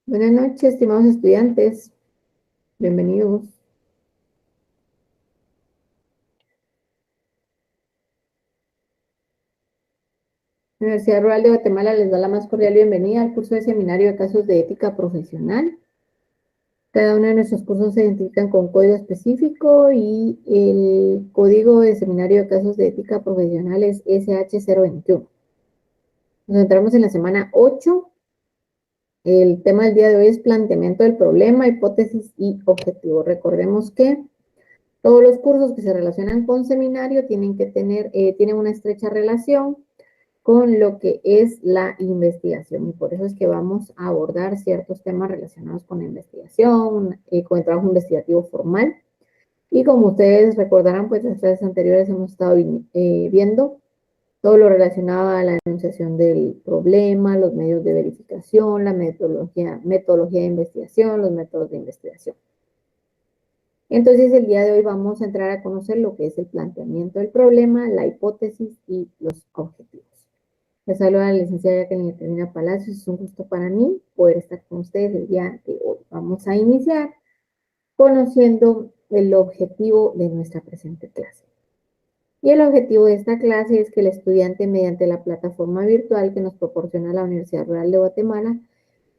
Buenas noches, estimados estudiantes. Bienvenidos. La Universidad Rural de Guatemala les da la más cordial bienvenida al curso de seminario de casos de ética profesional. Cada uno de nuestros cursos se identifican con código específico y el código de seminario de casos de ética profesional es SH021. Nos entramos en la semana 8. El tema del día de hoy es planteamiento del problema, hipótesis y objetivo. Recordemos que todos los cursos que se relacionan con seminario tienen una estrecha relación con lo que es la investigación. Y por eso es que vamos a abordar ciertos temas relacionados con la investigación, con el trabajo investigativo formal. Y como ustedes recordarán, pues en las clases anteriores hemos estado viendo todo lo relacionado a la enunciación del problema, los medios de verificación, la metodología de investigación, los métodos de investigación. Entonces, el día de hoy vamos a entrar a conocer lo que es el planteamiento del problema, la hipótesis y los objetivos. Les saluda la licenciada Jacqueline Eterina Palacios. Es un gusto para mí poder estar con ustedes el día de hoy. Vamos a iniciar conociendo el objetivo de nuestra presente clase. Y el objetivo de esta clase es que el estudiante, mediante la plataforma virtual que nos proporciona la Universidad Rural de Guatemala,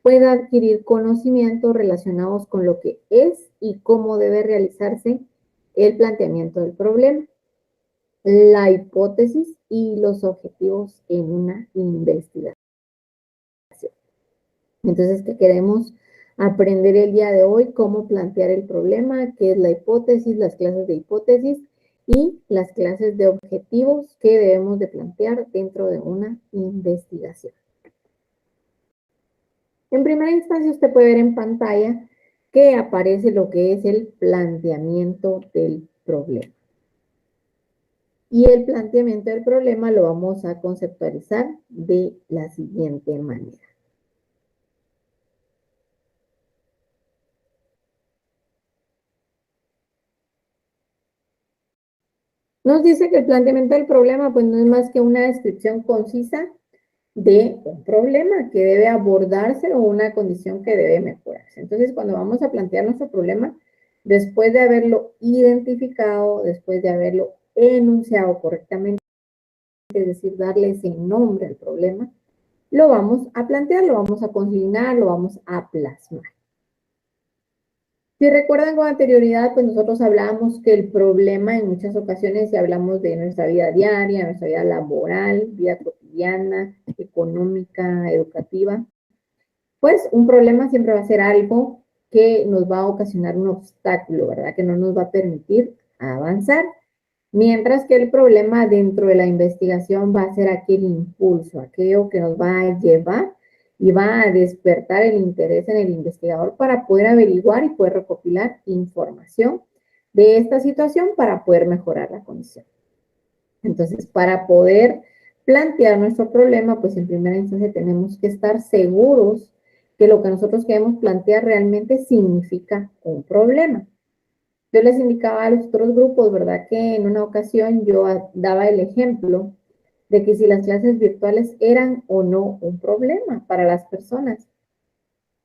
pueda adquirir conocimientos relacionados con lo que es y cómo debe realizarse el planteamiento del problema, la hipótesis y los objetivos en una investigación. Entonces, ¿qué queremos aprender el día de hoy? Cómo plantear el problema, qué es la hipótesis, las clases de hipótesis y las clases de objetivos que debemos de plantear dentro de una investigación. En primera instancia, usted puede ver en pantalla que aparece lo que es el planteamiento del problema. Y el planteamiento del problema lo vamos a conceptualizar de la siguiente manera. Nos dice que el planteamiento del problema pues no es más que una descripción concisa de un problema que debe abordarse o una condición que debe mejorarse. Entonces, cuando vamos a plantear nuestro problema, después de haberlo identificado, después de haberlo enunciado correctamente, es decir, darle ese nombre al problema, lo vamos a plantear, lo vamos a consignar, lo vamos a plasmar. Si recuerdan con anterioridad, pues nosotros hablábamos que el problema en muchas ocasiones, si hablamos de nuestra vida diaria, nuestra vida laboral, vida cotidiana, económica, educativa, pues un problema siempre va a ser algo que nos va a ocasionar un obstáculo, ¿verdad? Que no nos va a permitir avanzar. Mientras que el problema dentro de la investigación va a ser aquel impulso, aquello que nos va a llevar y va a despertar el interés en el investigador para poder averiguar y poder recopilar información de esta situación para poder mejorar la condición. Entonces, para poder plantear nuestro problema, pues en primera instancia tenemos que estar seguros que lo que nosotros queremos plantear realmente significa un problema. Yo les indicaba a los otros grupos, ¿verdad? Que en una ocasión yo daba el ejemplo de que si las clases virtuales eran o no un problema para las personas.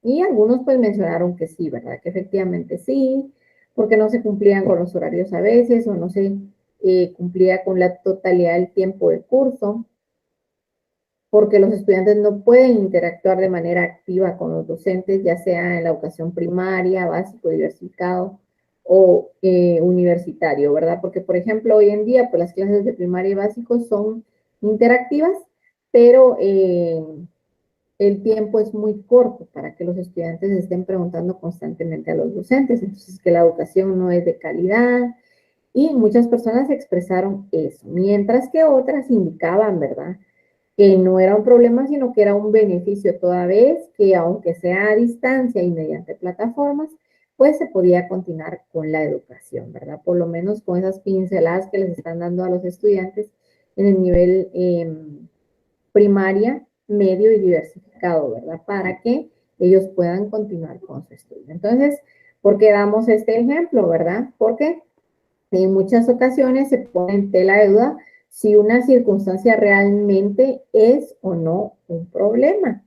Y algunos pues mencionaron que sí, ¿verdad? Que efectivamente sí, porque no se cumplían con los horarios a veces o no se cumplía con la totalidad del tiempo del curso, porque los estudiantes no pueden interactuar de manera activa con los docentes, ya sea en la educación primaria, básico, diversificado o universitario, ¿verdad? Porque, por ejemplo, hoy en día, pues las clases de primaria y básico son interactivas, pero el tiempo es muy corto para que los estudiantes estén preguntando constantemente a los docentes, entonces que la educación no es de calidad y muchas personas expresaron eso, mientras que otras indicaban, ¿verdad? Que no era un problema, sino que era un beneficio toda vez que aunque sea a distancia y mediante plataformas, pues se podía continuar con la educación, ¿verdad? Por lo menos con esas pinceladas que les están dando a los estudiantes en el nivel primaria, medio y diversificado, ¿verdad? Para que ellos puedan continuar con su estudio. Entonces, ¿por qué damos este ejemplo, verdad? Porque en muchas ocasiones se pone en tela de duda si una circunstancia realmente es o no un problema.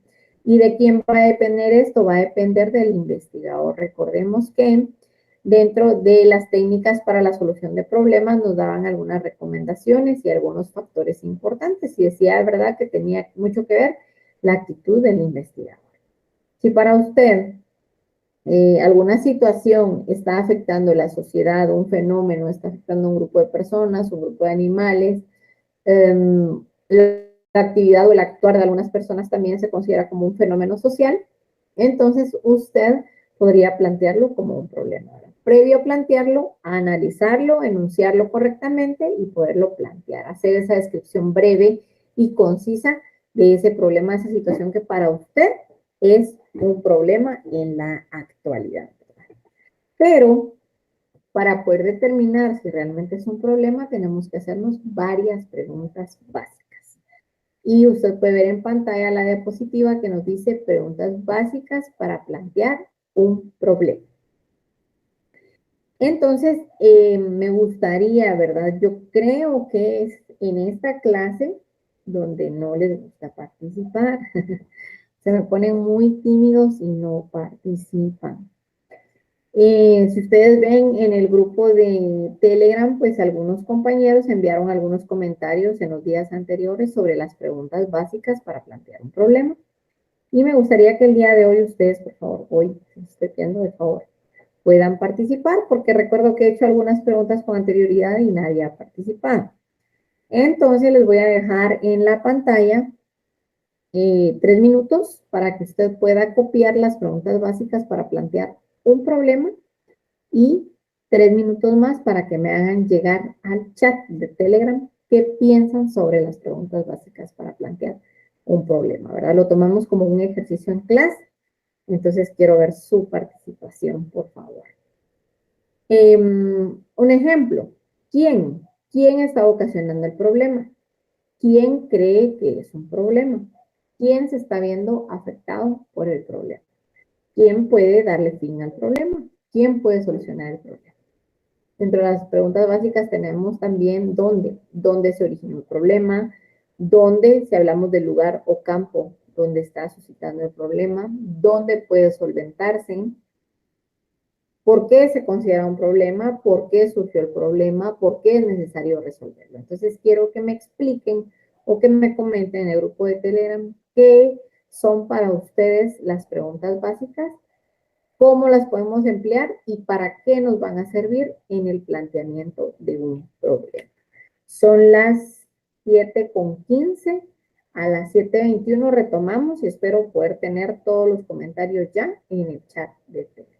¿Y de quién va a depender esto? Va a depender del investigador. Recordemos que dentro de las técnicas para la solución de problemas nos daban algunas recomendaciones y algunos factores importantes. Y decía, de verdad, que tenía mucho que ver la actitud del investigador. Si para usted alguna situación está afectando la sociedad, un fenómeno está afectando a un grupo de personas, un grupo de animales, la actividad o el actuar de algunas personas también se considera como un fenómeno social, entonces usted podría plantearlo como un problema. Previo a plantearlo, analizarlo, enunciarlo correctamente y poderlo plantear, hacer esa descripción breve y concisa de ese problema, esa situación que para usted es un problema en la actualidad. Pero para poder determinar si realmente es un problema, tenemos que hacernos varias preguntas básicas. Y usted puede ver en pantalla la diapositiva que nos dice preguntas básicas para plantear un problema. Entonces, me gustaría, ¿verdad? Yo creo que es en esta clase donde no les gusta participar. Se me ponen muy tímidos y no participan. Si ustedes ven en el grupo de Telegram, pues algunos compañeros enviaron algunos comentarios en los días anteriores sobre las preguntas básicas para plantear un problema. Y me gustaría que el día de hoy ustedes, por favor, hoy, si estoy pidiendo de favor, puedan participar, porque recuerdo que he hecho algunas preguntas con anterioridad y nadie ha participado. Entonces les voy a dejar en la pantalla 3 minutos para que usted pueda copiar las preguntas básicas para plantear un problema y 3 minutos más para que me hagan llegar al chat de Telegram qué piensan sobre las preguntas básicas para plantear un problema, ¿verdad? Lo tomamos como un ejercicio en clase, entonces quiero ver su participación, por favor. Un ejemplo, ¿quién? ¿Quién está ocasionando el problema? ¿Quién cree que es un problema? ¿Quién se está viendo afectado por el problema? ¿Quién puede darle fin al problema? ¿Quién puede solucionar el problema? Dentro de las preguntas básicas tenemos también dónde se originó el problema, dónde, si hablamos del lugar o campo donde está suscitando el problema, dónde puede solventarse, por qué se considera un problema, por qué surgió el problema, por qué es necesario resolverlo. Entonces quiero que me expliquen o que me comenten en el grupo de Telegram qué son para ustedes las preguntas básicas, cómo las podemos emplear y para qué nos van a servir en el planteamiento de un problema. Son las 7:15, a las 7:21 retomamos y espero poder tener todos los comentarios ya en el chat de Telegram.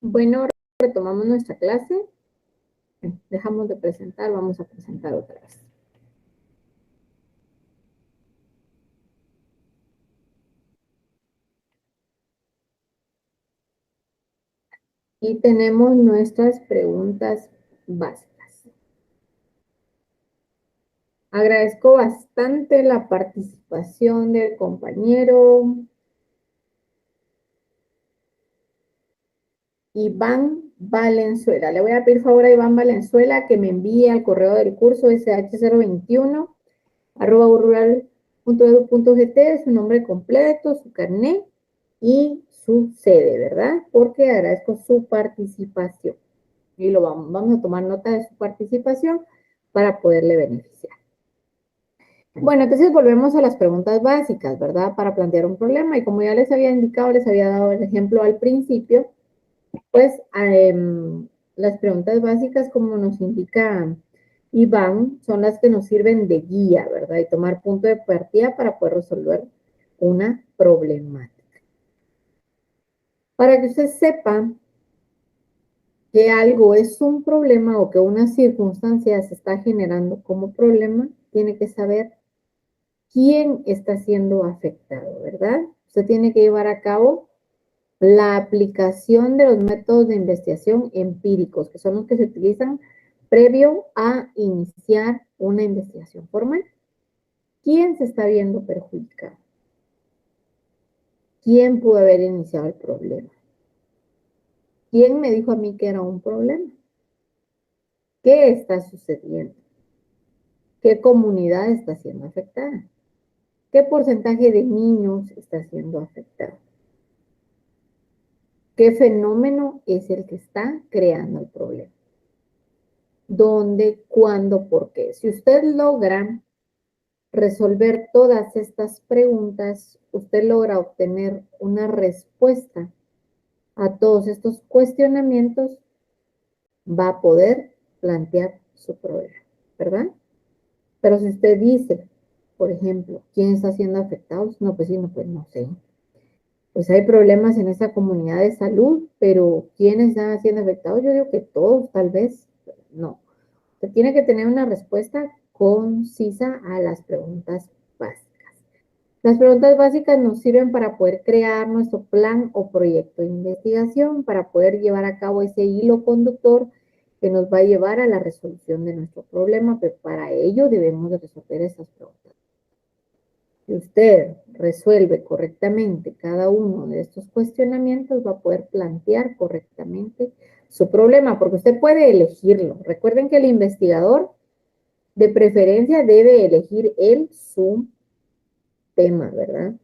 Bueno, retomamos nuestra clase. Dejamos de presentar, vamos a presentar otra vez. Y tenemos nuestras preguntas básicas. Agradezco bastante la participación del compañero Iván Valenzuela. Le voy a pedir favor a Iván Valenzuela que me envíe al correo del curso sh021@urrural.edu.gt su nombre completo, su carnet y su sede, ¿verdad? Porque agradezco su participación. Y vamos a tomar nota de su participación para poderle beneficiar. Bueno, entonces volvemos a las preguntas básicas, ¿verdad? Para plantear un problema. Y como ya les había indicado, les había dado el ejemplo al principio, pues las preguntas básicas, como nos indica Iván, son las que nos sirven de guía, ¿verdad? Y tomar punto de partida para poder resolver una problemática. Para que usted sepa que algo es un problema o que una circunstancia se está generando como problema, tiene que saber quién está siendo afectado, ¿verdad? Usted tiene que llevar a cabo la aplicación de los métodos de investigación empíricos, que son los que se utilizan previo a iniciar una investigación formal. ¿Quién se está viendo perjudicado? ¿Quién pudo haber iniciado el problema? ¿Quién me dijo a mí que era un problema? ¿Qué está sucediendo? ¿Qué comunidad está siendo afectada? ¿Qué porcentaje de niños está siendo afectado? ¿Qué fenómeno es el que está creando el problema? ¿Dónde, cuándo, por qué? Si usted logra resolver todas estas preguntas, usted logra obtener una respuesta a todos estos cuestionamientos, va a poder plantear su problema, ¿verdad? Pero si usted dice, por ejemplo, ¿quién está siendo afectado? No, pues sí, no, pues no sé. Pues hay problemas en esa comunidad de salud, pero ¿quiénes están siendo afectados? Yo digo que todos, tal vez, no. Usted tiene que tener una respuesta concisa a las preguntas básicas. Las preguntas básicas nos sirven para poder crear nuestro plan o proyecto de investigación, para poder llevar a cabo ese hilo conductor que nos va a llevar a la resolución de nuestro problema, pero para ello debemos de resolver estas preguntas. Si usted resuelve correctamente cada uno de estos cuestionamientos, va a poder plantear correctamente su problema, porque usted puede elegirlo. Recuerden que el investigador de preferencia debe elegir él su tema, ¿verdad?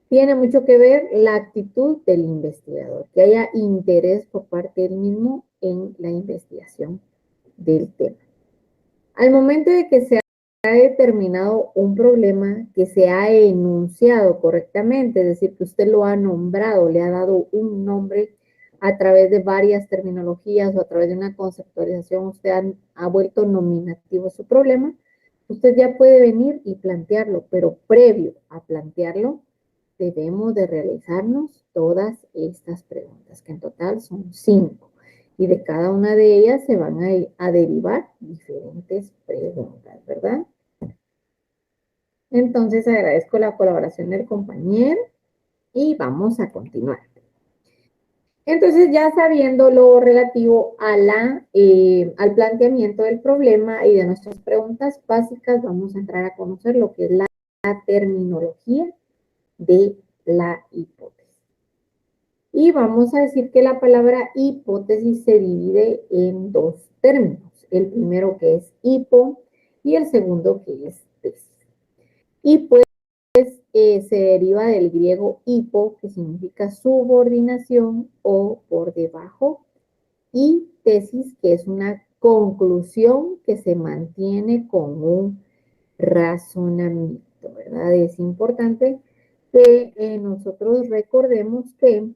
Tiene mucho que ver la actitud del investigador, que haya interés por parte del mismo en la investigación del tema. Al momento de que se ha determinado un problema, que se ha enunciado correctamente, es decir, que usted lo ha nombrado, le ha dado un nombre a través de varias terminologías o a través de una conceptualización, usted ha vuelto nominativo su problema, usted ya puede venir y plantearlo, pero previo a plantearlo, debemos de realizarnos todas estas preguntas, que en total son 5. Y de cada una de ellas se van a derivar diferentes preguntas, ¿verdad? Entonces agradezco la colaboración del compañero y vamos a continuar. Entonces, ya sabiendo lo relativo a al planteamiento del problema y de nuestras preguntas básicas, vamos a entrar a conocer lo que es la terminología de la hipótesis. Y vamos a decir que la palabra hipótesis se divide en dos términos. El primero que es hipo y el segundo que es tesis. Hipo se deriva del griego hipo, que significa subordinación o por debajo, y tesis, que es una conclusión que se mantiene con un razonamiento, ¿verdad? Es importante que nosotros recordemos que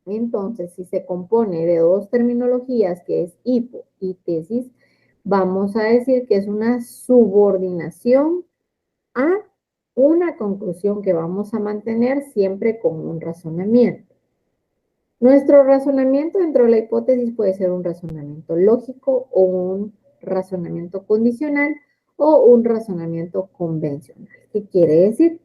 entonces, si se compone de dos terminologías, que es hipo y tesis, vamos a decir que es una subordinación a una conclusión que vamos a mantener siempre con un razonamiento. Nuestro razonamiento dentro de la hipótesis puede ser un razonamiento lógico o un razonamiento condicional o un razonamiento convencional. ¿Qué quiere decir?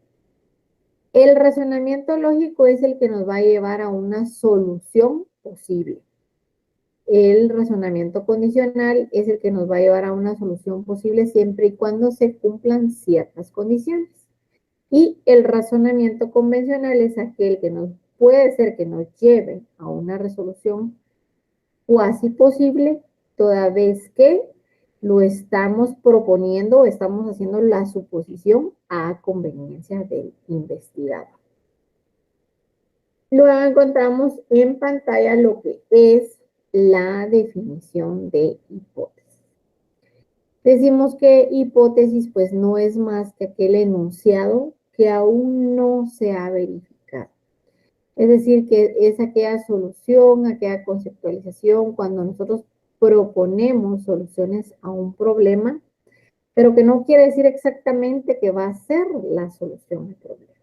El razonamiento lógico es el que nos va a llevar a una solución posible. El razonamiento condicional es el que nos va a llevar a una solución posible siempre y cuando se cumplan ciertas condiciones. Y el razonamiento convencional es aquel que nos puede ser que nos lleve a una resolución cuasi posible, toda vez que lo estamos proponiendo o estamos haciendo la suposición a conveniencia del investigador. Luego encontramos en pantalla lo que es la definición de hipótesis. Decimos que hipótesis pues no es más que aquel enunciado que aún no se ha verificado. Es decir, que es aquella solución, aquella conceptualización cuando nosotros proponemos soluciones a un problema, pero que no quiere decir exactamente que va a ser la solución al problema.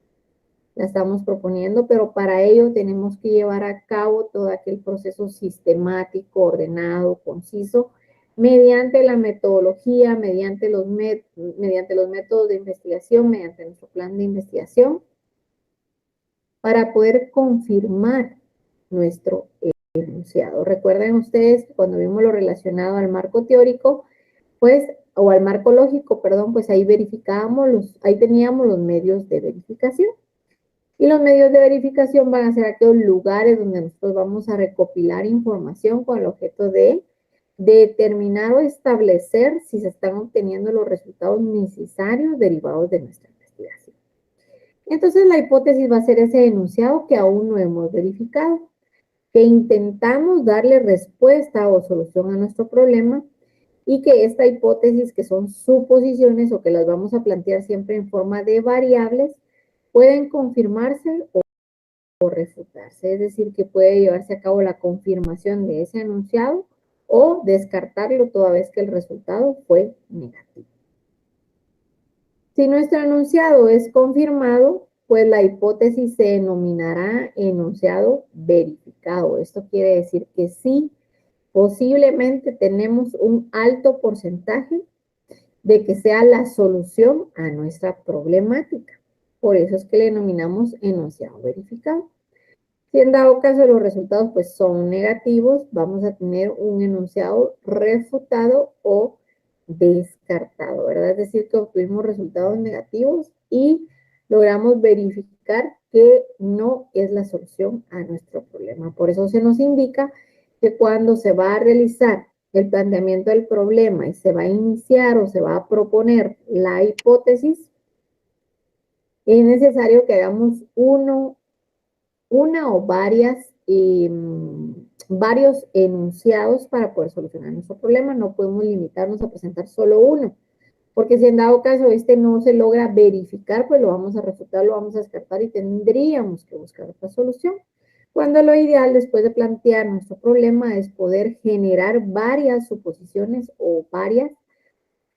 La estamos proponiendo, pero para ello tenemos que llevar a cabo todo aquel proceso sistemático, ordenado, conciso, mediante la metodología, mediante los métodos de investigación, mediante nuestro plan de investigación, para poder confirmar nuestro enunciado. Recuerden ustedes que cuando vimos lo relacionado al marco teórico, pues, o al marco lógico, perdón, pues ahí verificábamos, ahí teníamos los medios de verificación. Y los medios de verificación van a ser aquellos lugares donde nosotros vamos a recopilar información con el objeto de determinar o establecer si se están obteniendo los resultados necesarios derivados de nuestra investigación. Entonces la hipótesis va a ser ese enunciado que aún no hemos verificado, que intentamos darle respuesta o solución a nuestro problema y que esta hipótesis, que son suposiciones o que las vamos a plantear siempre en forma de variables, pueden confirmarse o refutarse, es decir, que puede llevarse a cabo la confirmación de ese enunciado o descartarlo toda vez que el resultado fue negativo. Si nuestro enunciado es confirmado, pues la hipótesis se denominará enunciado verificado. Esto quiere decir que sí, posiblemente tenemos un alto porcentaje de que sea la solución a nuestra problemática. Por eso es que le denominamos enunciado verificado. Si en dado caso los resultados pues son negativos, vamos a tener un enunciado refutado o descartado, ¿verdad? Es decir, que obtuvimos resultados negativos y logramos verificar que no es la solución a nuestro problema. Por eso se nos indica que cuando se va a realizar el planteamiento del problema y se va a iniciar o se va a proponer la hipótesis, es necesario que hagamos una o varios enunciados para poder solucionar nuestro problema. No podemos limitarnos a presentar solo uno, porque si en dado caso este no se logra verificar, pues lo vamos a refutar, lo vamos a descartar y tendríamos que buscar otra solución. Cuando lo ideal después de plantear nuestro problema es poder generar varias suposiciones o varias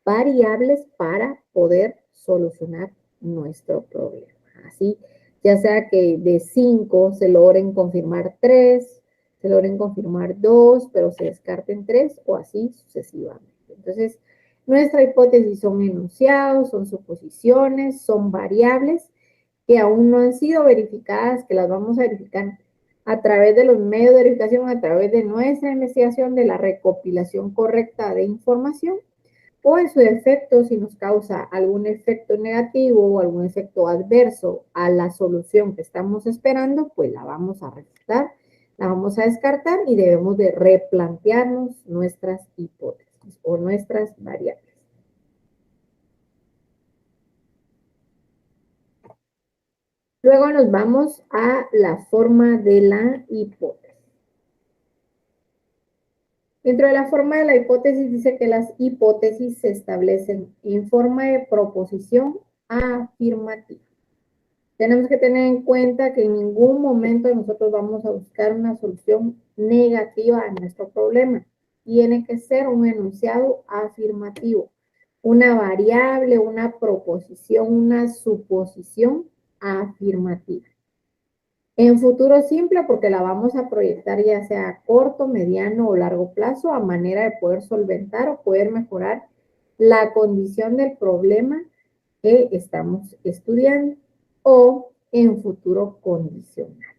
variables para poder solucionar nuestro problema. Así, ya sea que de 5 se logren confirmar 3, se logren confirmar 2, pero se descarten 3 o así sucesivamente. Entonces, nuestra hipótesis son enunciados, son suposiciones, son variables que aún no han sido verificadas, que las vamos a verificar a través de los medios de verificación, a través de nuestra investigación, de la recopilación correcta de información, o en su defecto, si nos causa algún efecto negativo o algún efecto adverso a la solución que estamos esperando, pues la vamos a refutar, la vamos a descartar y debemos de replantearnos nuestras hipótesis o nuestras variables. Luego nos vamos a la forma de la hipótesis. Dentro de la forma de la hipótesis dice que las hipótesis se establecen en forma de proposición afirmativa. Tenemos que tener en cuenta que en ningún momento nosotros vamos a buscar una solución negativa a nuestro problema. Tiene que ser un enunciado afirmativo, una variable, una proposición, una suposición afirmativa. En futuro simple, porque la vamos a proyectar ya sea a corto, mediano o largo plazo, a manera de poder solventar o poder mejorar la condición del problema que estamos estudiando, o en futuro condicional,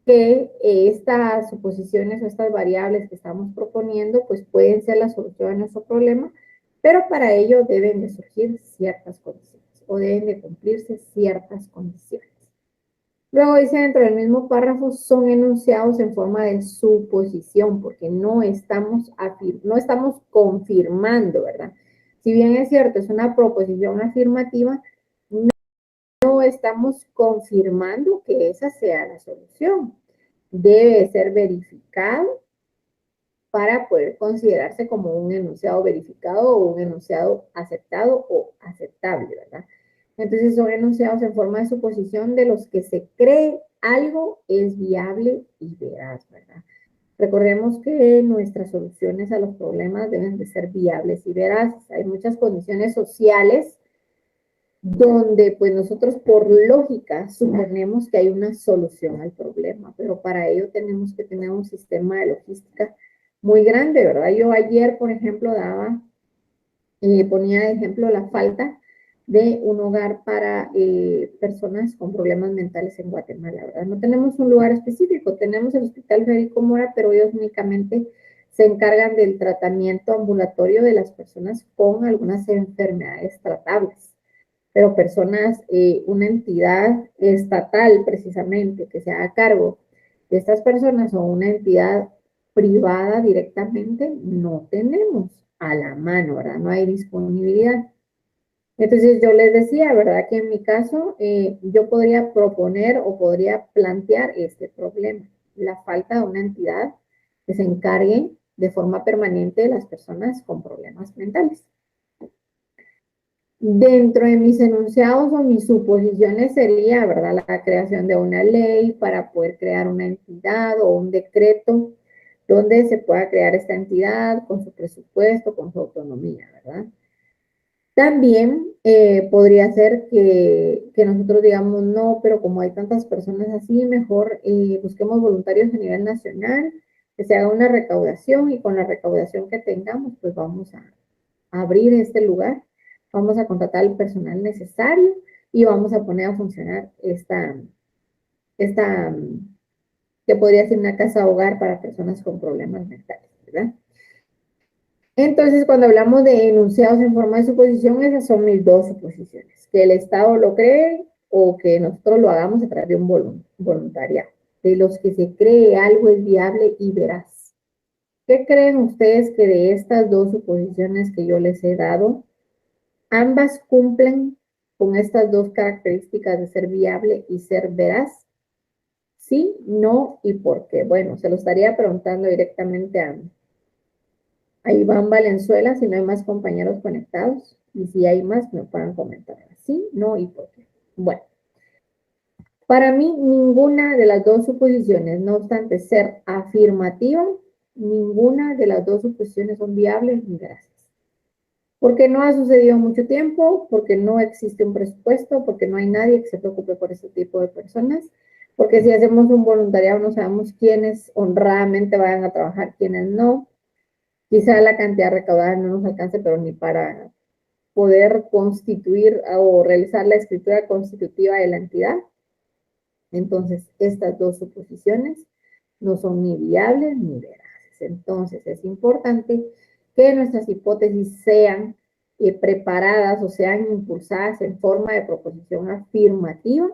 que estas suposiciones o estas variables que estamos proponiendo pues pueden ser la solución a nuestro problema, pero para ello deben de surgir ciertas condiciones o deben de cumplirse ciertas condiciones. Luego dice dentro del mismo párrafo, son enunciados en forma de suposición, porque no estamos confirmando, ¿verdad? Si bien es cierto, es una proposición afirmativa, no estamos confirmando que esa sea la solución. Debe ser verificado para poder considerarse como un enunciado verificado o un enunciado aceptado o aceptable, ¿verdad? Entonces son enunciados en forma de suposición de los que se cree algo es viable y veraz, ¿verdad? Recordemos que nuestras soluciones a los problemas deben de ser viables y veraces. Hay muchas condiciones sociales donde pues nosotros por lógica suponemos que hay una solución al problema, pero para ello tenemos que tener un sistema de logística muy grande, ¿verdad? Yo ayer, por ejemplo, ponía de ejemplo la falta de un hogar para personas con problemas mentales en Guatemala, ¿verdad? No tenemos un lugar específico, tenemos el Hospital Federico Mora, pero ellos únicamente se encargan del tratamiento ambulatorio de las personas con algunas enfermedades tratables, pero personas, una entidad estatal precisamente que se haga cargo de estas personas o una entidad privada directamente, no tenemos a la mano, ¿verdad? No hay disponibilidad. Entonces yo les decía, ¿verdad? Que en mi caso yo podría proponer o podría plantear este problema, la falta de una entidad que se encargue de forma permanente de las personas con problemas mentales. Dentro de mis enunciados o mis suposiciones sería, ¿verdad?, la creación de una ley para poder crear una entidad o un decreto donde se pueda crear esta entidad con su presupuesto, con su autonomía, ¿verdad? También podría ser que nosotros digamos, no, pero como hay tantas personas así, mejor busquemos voluntarios a nivel nacional, que se haga una recaudación y con la recaudación que tengamos, pues vamos a abrir este lugar, vamos a contratar el personal necesario y vamos a poner a funcionar esta que podría ser una casa hogar para personas con problemas mentales, ¿verdad? Entonces, cuando hablamos de enunciados en forma de suposición, esas son mis dos suposiciones, que el Estado lo cree o que nosotros lo hagamos a través de un voluntariado, de los que se cree algo es viable y veraz. ¿Qué creen ustedes que de estas dos suposiciones que yo les he dado, ambas cumplen con estas dos características de ser viable y ser veraz? Sí, no y por qué. Bueno, se lo estaría preguntando directamente a Iván Valenzuela, si no hay más compañeros conectados. Y si hay más, me puedan comentar. Sí, no y por qué. Bueno, para mí ninguna de las dos suposiciones, no obstante ser afirmativa, ninguna de las dos suposiciones son viables ni veraces. Porque no ha sucedido mucho tiempo, porque no existe un presupuesto, porque no hay nadie que se preocupe por este tipo de personas, porque si hacemos un voluntariado no sabemos quiénes honradamente vayan a trabajar, quiénes no. Quizá la cantidad recaudada no nos alcance, pero ni para poder constituir o realizar la escritura constitutiva de la entidad. Entonces, estas dos suposiciones no son ni viables ni veraces. Entonces, es importante que nuestras hipótesis sean preparadas o sean impulsadas en forma de proposición afirmativa,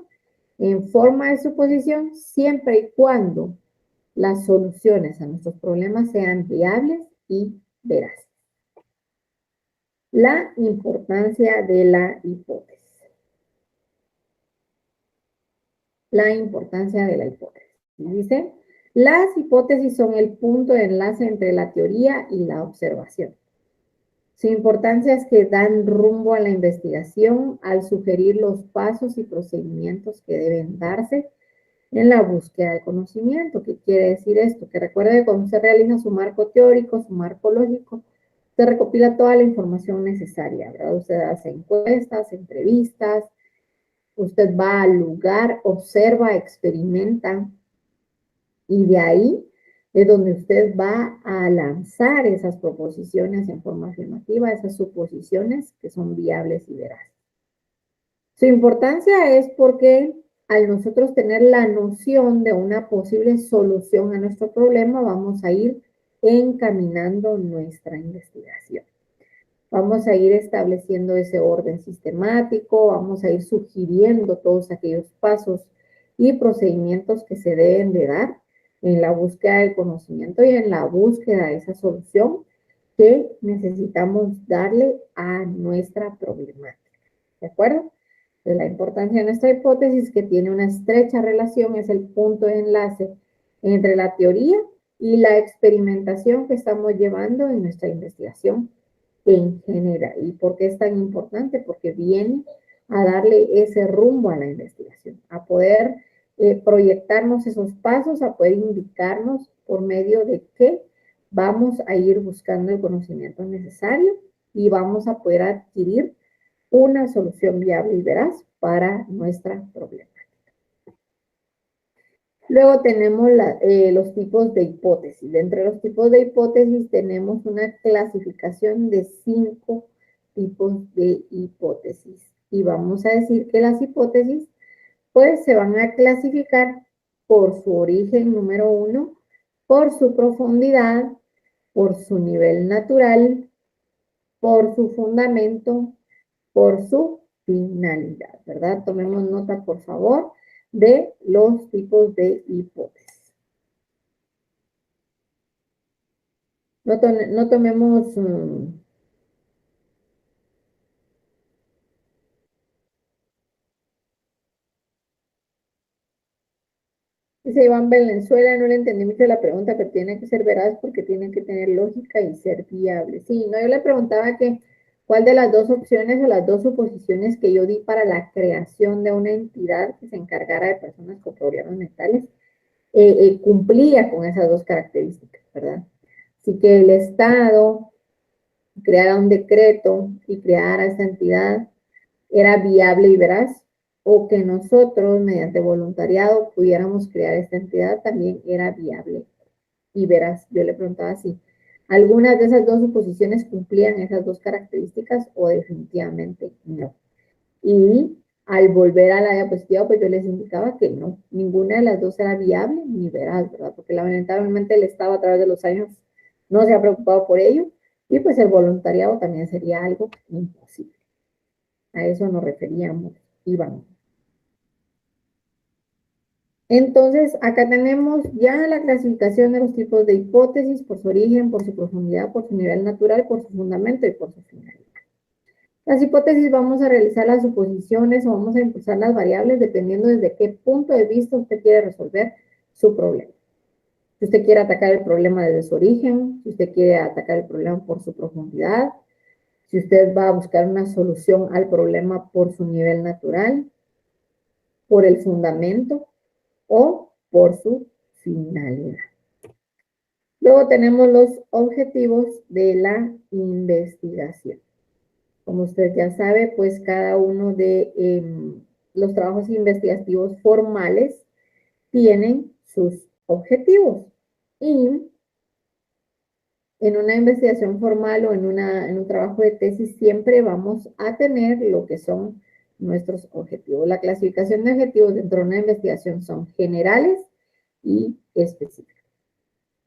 en forma de suposición, siempre y cuando las soluciones a nuestros problemas sean viables y veraces. La importancia de la hipótesis. La importancia de la hipótesis. Dice, las hipótesis son el punto de enlace entre la teoría y la observación. Su importancia es que dan rumbo a la investigación al sugerir los pasos y procedimientos que deben darse en la búsqueda del conocimiento. ¿Qué quiere decir esto? Que recuerde que cuando se realiza su marco teórico, su marco lógico, se recopila toda la información necesaria, ¿verdad? Usted hace encuestas, entrevistas, Usted va al lugar, observa, experimenta y de ahí es donde usted va a lanzar esas proposiciones en forma afirmativa, esas suposiciones que son viables y veraces. Su importancia es porque al nosotros tener la noción de una posible solución a nuestro problema, vamos a ir encaminando nuestra investigación. Vamos a ir estableciendo ese orden sistemático, vamos a ir sugiriendo todos aquellos pasos y procedimientos que se deben de dar en la búsqueda del conocimiento y en la búsqueda de esa solución que necesitamos darle a nuestra problemática. ¿De acuerdo? De la importancia de nuestra hipótesis, que tiene una estrecha relación, es el punto de enlace entre la teoría y la experimentación que estamos llevando en nuestra investigación en general. ¿Y por qué es tan importante? Porque viene a darle ese rumbo a la investigación, a poder proyectarnos esos pasos, a poder indicarnos por medio de qué vamos a ir buscando el conocimiento necesario y vamos a poder adquirir una solución viable y veraz para nuestra problemática. Luego tenemos los tipos de hipótesis. Entre los tipos de hipótesis tenemos una clasificación de 5 tipos de hipótesis. Y vamos a decir que las hipótesis pues se van a clasificar por su origen número 1, por su profundidad, por su nivel natural, por su fundamento, por su finalidad, ¿verdad? Tomemos nota, por favor, de los tipos de hipótesis. No tomemos... Dice Iván Valenzuela, no le entendí mucho la pregunta, pero tiene que ser veraz porque tiene que tener lógica y ser viable. Sí, no, yo le preguntaba que cuál de las dos opciones o las dos suposiciones que yo di para la creación de una entidad que se encargara de personas con problemas mentales cumplía con esas dos características, ¿verdad? Así que el Estado creara un decreto y creara esa entidad era viable y veraz, o que nosotros, mediante voluntariado, pudiéramos crear esta entidad, también era viable y veraz. Yo le preguntaba si algunas de esas dos suposiciones cumplían esas dos características o definitivamente no. Y al volver a la diapositiva, pues yo les indicaba que no, ninguna de las dos era viable ni veraz, ¿verdad? Porque lamentablemente el Estado a través de los años no se ha preocupado por ello y pues el voluntariado también sería algo imposible. A eso nos referíamos, Iván. Entonces, acá tenemos ya la clasificación de los tipos de hipótesis por su origen, por su profundidad, por su nivel natural, por su fundamento y por su finalidad. Las hipótesis vamos a realizar las suposiciones o vamos a impulsar las variables dependiendo desde qué punto de vista usted quiere resolver su problema. Si usted quiere atacar el problema desde su origen, si usted quiere atacar el problema por su profundidad, si usted va a buscar una solución al problema por su nivel natural, por el fundamento o por su finalidad. Luego tenemos los objetivos de la investigación. Como usted ya sabe, pues cada uno de los trabajos investigativos formales tienen sus objetivos. Y en una investigación formal o en un trabajo de tesis siempre vamos a tener lo que son nuestros objetivos. La clasificación de objetivos dentro de una investigación son generales y específicos.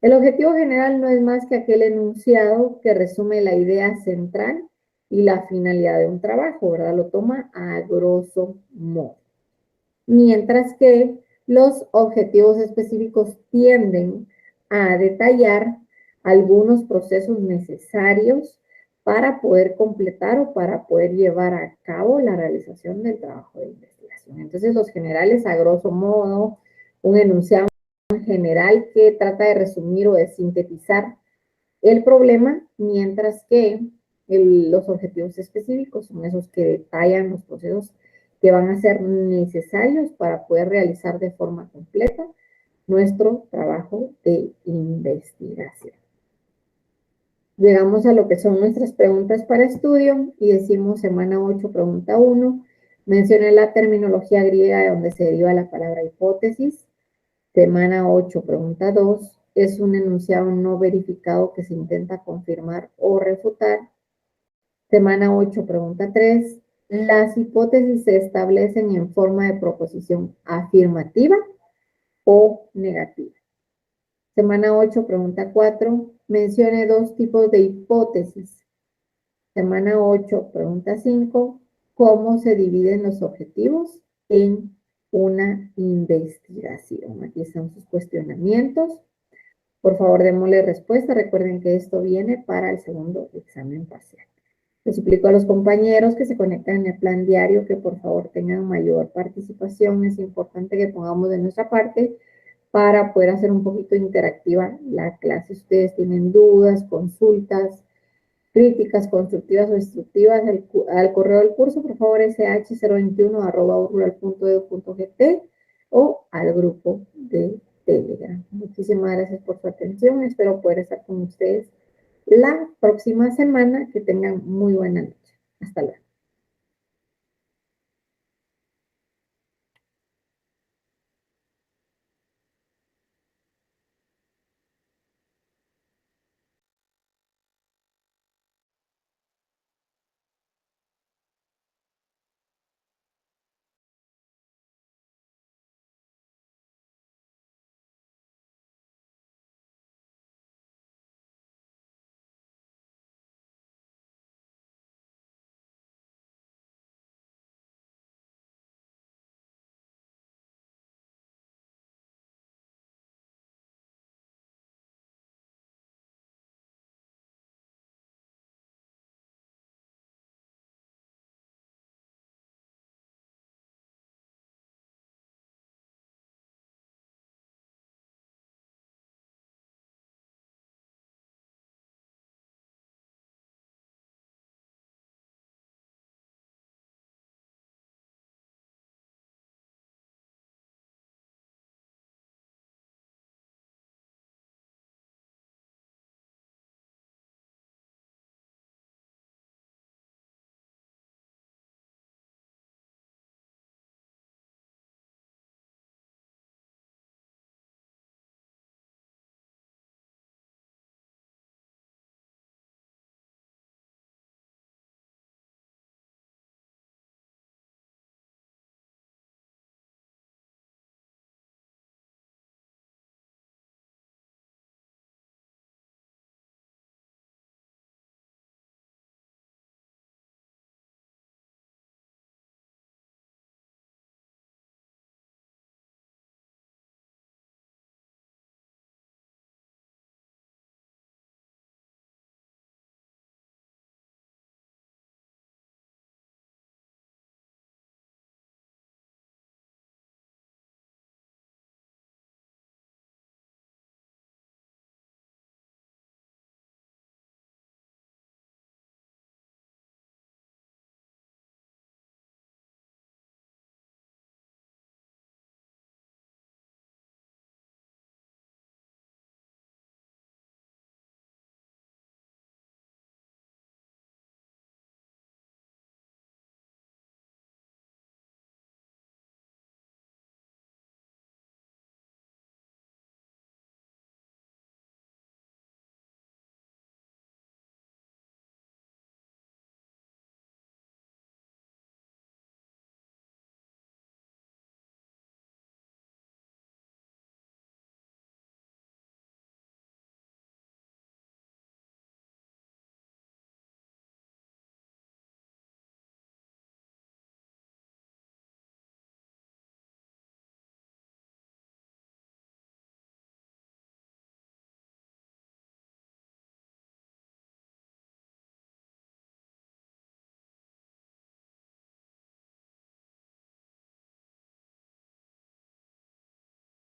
El objetivo general no es más que aquel enunciado que resume la idea central y la finalidad de un trabajo, ¿verdad? Lo toma a grosso modo. Mientras que los objetivos específicos tienden a detallar algunos procesos necesarios para poder completar o para poder llevar a cabo la realización del trabajo de investigación. Entonces, los generales, a grosso modo, un enunciado general que trata de resumir o de sintetizar el problema, mientras que los objetivos específicos son esos que detallan los procesos que van a ser necesarios para poder realizar de forma completa nuestro trabajo de investigación. Llegamos a lo que son nuestras preguntas para estudio y decimos semana 8, pregunta 1. Mencioné la terminología griega de donde se deriva la palabra hipótesis. Semana 8, pregunta 2. Es un enunciado no verificado que se intenta confirmar o refutar. Semana 8, pregunta 3. Las hipótesis se establecen en forma de proposición afirmativa o negativa. Semana 8, pregunta 4. Mencione dos tipos de hipótesis. Semana 8, pregunta 5. ¿Cómo se dividen los objetivos en una investigación? Aquí están sus cuestionamientos. Por favor, démosle respuesta. Recuerden que esto viene para el segundo examen parcial. Les suplico a los compañeros que se conectan en el plan diario que por favor tengan mayor participación. Es importante que pongamos de nuestra parte para poder hacer un poquito interactiva la clase. Si ustedes tienen dudas, consultas, críticas constructivas o destructivas al correo del curso, por favor, sh021@urrural.edu.gt o al grupo de Telegram. Muchísimas gracias por su atención. Espero poder estar con ustedes la próxima semana. Que tengan muy buena noche. Hasta luego.